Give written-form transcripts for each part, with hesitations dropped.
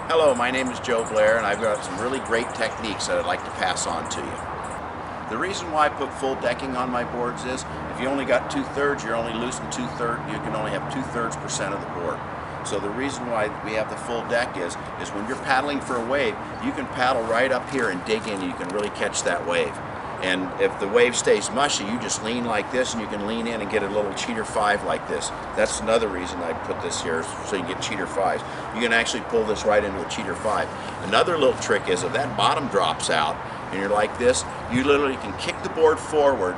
Hello, my name is Joe Blair, and I've got some really great techniques that I'd like to pass on to you. The reason why I put full decking on my boards is if you only got 2/3, you're only losing 2/3, you can only have 2/3% of the board. So the reason why we have the full deck is when you're paddling for a wave, you can paddle right up here and dig in, and you can really catch that wave. And if the wave stays mushy, you just lean like this, and you can lean in and get a little cheater 5 like this. That's another reason I put this here, so you can get cheater 5s. You can actually pull this right into a cheater 5. Another little trick is if that bottom drops out and you're like this, you literally can kick the board forward,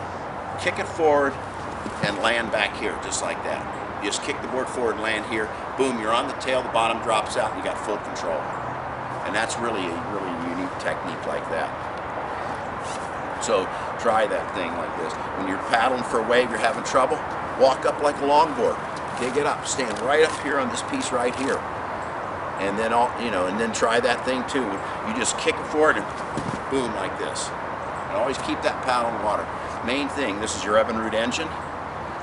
kick it forward, and land back here just like that. You just kick the board forward and land here. Boom, you're on the tail, the bottom drops out, and you got full control. And that's really a unique technique like that. So try that thing like this. When you're paddling for a wave, you're having trouble, walk up like a longboard. Dig it up. Stand right up here on this piece right here. And then and then try that thing too. You just kick it forward and boom like this. And always keep that paddle in the water. Main thing, this is your Evinrude engine.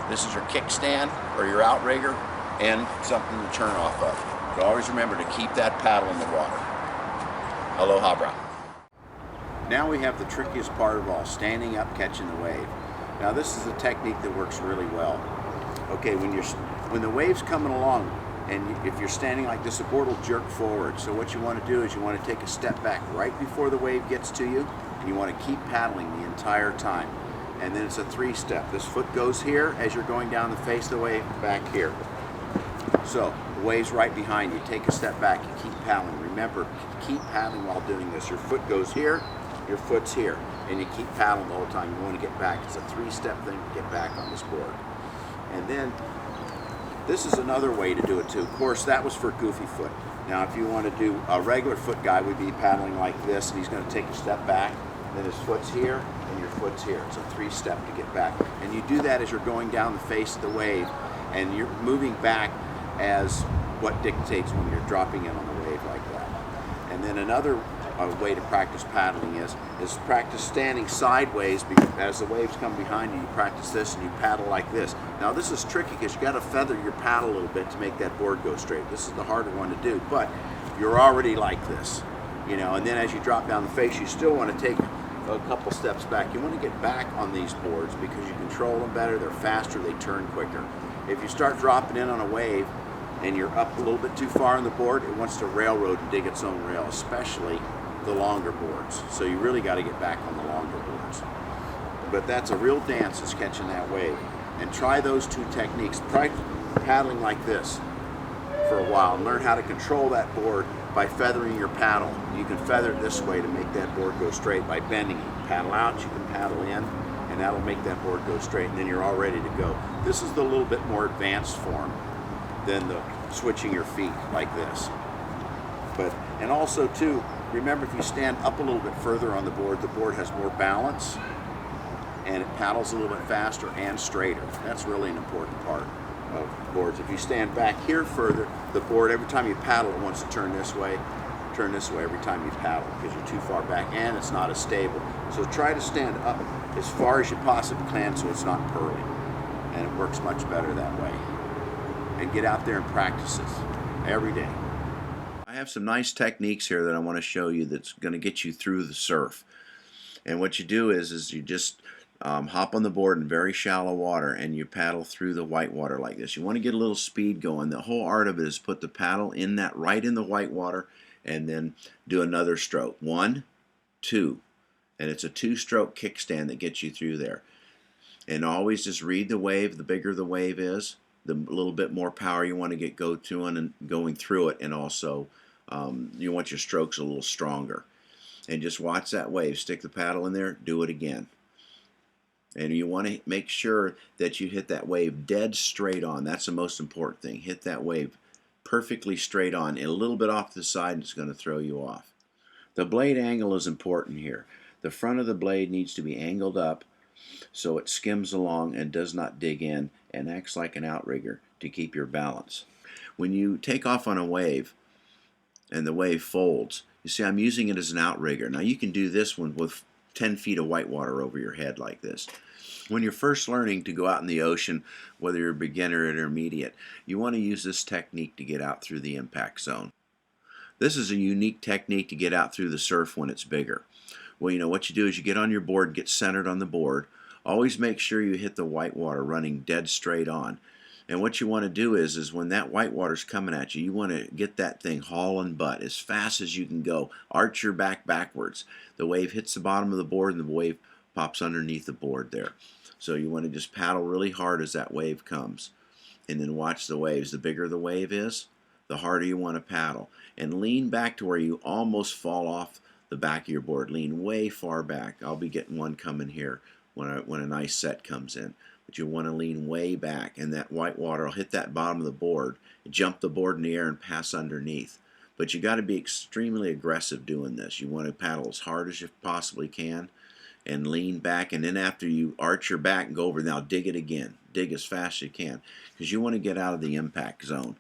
This is your kickstand or your outrigger and something to turn off of. But always remember to keep that paddle in the water. Aloha, brah. Now we have the trickiest part of all, standing up, catching the wave. Now this is a technique that works really well. Okay, when the wave's coming along, and if you're standing like this, the board will jerk forward. So what you want to do is you want to take a step back right before the wave gets to you, and you want to keep paddling the entire time. And then it's a 3-step. This foot goes here as you're going down the face of the wave, back here. So the wave's right behind you. Take a step back, you keep paddling. Remember, keep paddling while doing this. Your foot goes here, your foot's here, and you keep paddling the whole time. You want to get back. It's a 3-step thing to get back on this board. And then this is another way to do it too. Of course, that was for goofy foot. Now if you want to do a regular foot guy, would be paddling like this, and he's going to take a step back, then his foot's here and your foot's here. It's a 3-step to get back. And you do that as you're going down the face of the wave, and you're moving back as what dictates when you're dropping in on the wave like that. And then another way to practice paddling is practice standing sideways as the waves come behind you. You practice this and you paddle like this. Now this is tricky because you got to feather your paddle a little bit to make that board go straight. This is the harder one to do, but you're already like this, and then as you drop down the face, you still want to take a couple steps back. You want to get back on these boards because you control them better, they're faster, they turn quicker. If you start dropping in on a wave and you're up a little bit too far on the board, it wants to railroad and dig its own rail, especially the longer boards. So you really got to get back on the longer boards. But that's a real dance, is catching that wave. And try those 2 techniques. Try paddling like this for a while and learn how to control that board by feathering your paddle. You can feather it this way to make that board go straight by bending it. Paddle out, you can paddle in, and that'll make that board go straight, and then you're all ready to go. This is the little bit more advanced form than the switching your feet like this. And also too, remember, if you stand up a little bit further on the board has more balance and it paddles a little bit faster and straighter. That's really an important part of boards. If you stand back here further, the board, every time you paddle, it wants to turn this way every time you paddle because you're too far back and it's not as stable. So try to stand up as far as you possibly can so it's not purling, and it works much better that way. And get out there and practice this every day. I have some nice techniques here that I want to show you that's going to get you through the surf. And what you do is you just hop on the board in very shallow water and you paddle through the white water like this. You want to get a little speed going. The whole art of it is put the paddle in that right in the white water and then do another stroke. 1, 2. And it's a 2-stroke kickstand that gets you through there. And always just read the wave. The bigger the wave is, the little bit more power you want to go to and going through it, and also you want your strokes a little stronger. And just watch that wave. Stick the paddle in there, do it again. And you want to make sure that you hit that wave dead straight on. That's the most important thing. Hit that wave perfectly straight on. And a little bit off to the side, it's going to throw you off. The blade angle is important here. The front of the blade needs to be angled up so it skims along and does not dig in and acts like an outrigger to keep your balance. When you take off on a wave and the wave folds, you see I'm using it as an outrigger. Now you can do this one with 10 feet of white water over your head like this. When you're first learning to go out in the ocean, whether you're a beginner or intermediate, you want to use this technique to get out through the impact zone. This is a unique technique to get out through the surf when it's bigger. Well, you know what you do is you get on your board, get centered on the board. Always make sure you hit the white water running dead straight on. And what you want to do is when that white water's coming at you, you want to get that thing hauling butt as fast as you can go. Arch your back backwards. The wave hits the bottom of the board and the wave pops underneath the board there. So you want to just paddle really hard as that wave comes. And then watch the waves. The bigger the wave is, the harder you want to paddle. And lean back to where you almost fall off the back of your board. Lean way far back. I'll be getting one coming here when a nice set comes in. But you want to lean way back, and that white water will hit that bottom of the board, jump the board in the air, and pass underneath. But you got to be extremely aggressive doing this. You want to paddle as hard as you possibly can, and lean back. And then after you arch your back and go over, now dig it again. Dig as fast as you can, because you want to get out of the impact zone.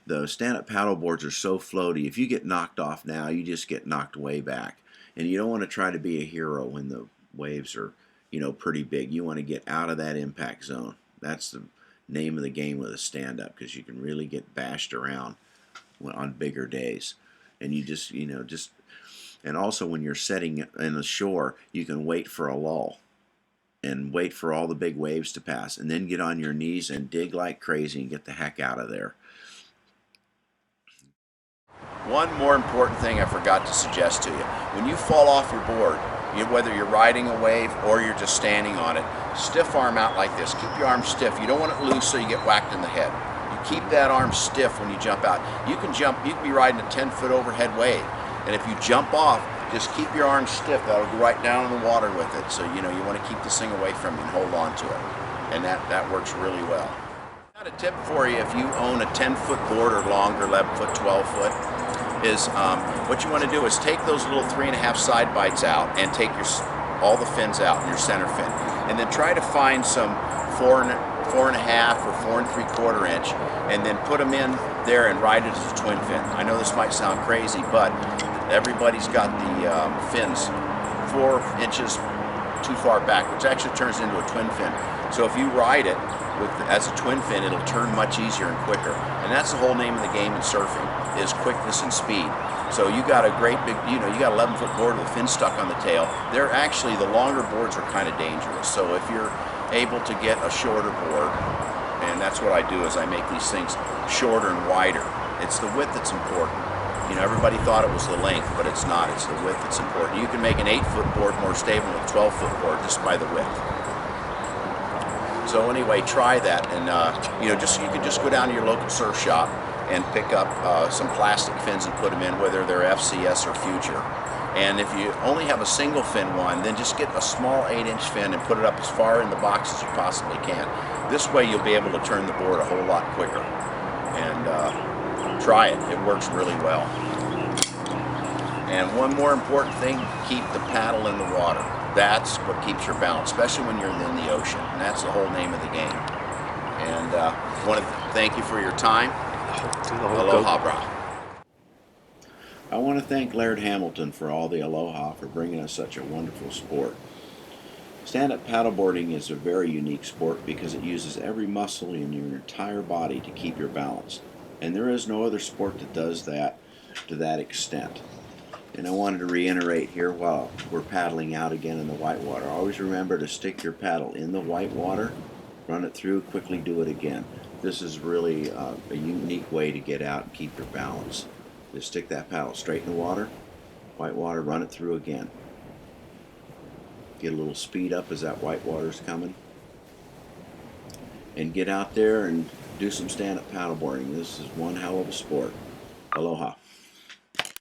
The stand-up paddle boards are so floaty. If you get knocked off now, you just get knocked way back. And you don't want to try to be a hero when the waves are, you know, pretty big. You want to get out of that impact zone. That's the name of the game with a stand-up, because you can really get bashed around on bigger days. And you just, you know, and also when you're setting in the shore, you can wait for a lull and wait for all the big waves to pass, and then get on your knees and dig like crazy and get the heck out of there. One more important thing I forgot to suggest to you. When you fall off your board, whether you're riding a wave or you're just standing on it, stiff arm out like this. Keep your arm stiff. You don't want it loose so you get whacked in the head. You keep that arm stiff when you jump out. You can be riding a 10-foot overhead wave, and if you jump off, just keep your arm stiff. That'll go right down in the water with it. So you want to keep this thing away from you and hold on to it. And that works really well. Got a tip for you if you own a 10-foot board or longer, 11-foot, 12-foot, is what you want to do is take those little 3.5 side bites out and take all the fins out in your center fin, and then try to find some 4.5 or 4 3/4 inch, and then put them in there and ride it as a twin fin. I know this might sound crazy, but everybody's got the fins 4 inches too far back, which actually turns into a twin fin. So if you ride it as a twin fin, it'll turn much easier and quicker. And that's the whole name of the game in surfing, is quickness and speed. So you got a great big, you got 11-foot board with a fin stuck on the tail. They're actually, the longer boards are kind of dangerous. So if you're able to get a shorter board, and that's what I do, is I make these things shorter and wider. It's the width that's important. Everybody thought it was the length, but it's not. It's the width that's important. You can make an 8-foot board more stable than a 12-foot board just by the width. So anyway, try that, and you can just go down to your local surf shop and pick up some plastic fins and put them in, whether they're FCS or Future. And if you only have a single fin one, then just get a small 8-inch fin and put it up as far in the box as you possibly can. This way you'll be able to turn the board a whole lot quicker. And try it. It works really well. And one more important thing, keep the paddle in the water. That's what keeps your balance, especially when you're in the ocean. And that's the whole name of the game. And I want to thank you for your time. Aloha, brah. I want to thank Laird Hamilton for all the aloha, for bringing us such a wonderful sport. Stand-up paddleboarding is a very unique sport because it uses every muscle in your entire body to keep your balance. And there is no other sport that does that to that extent. And I wanted to reiterate here while we're paddling out again in the white water. Always remember to stick your paddle in the white water, run it through, quickly do it again. This is really a unique way to get out and keep your balance. Just stick that paddle straight in the water, white water, run it through again. Get a little speed up as that white water's coming. And get out there and do some stand-up paddleboarding. This is one hell of a sport. Aloha.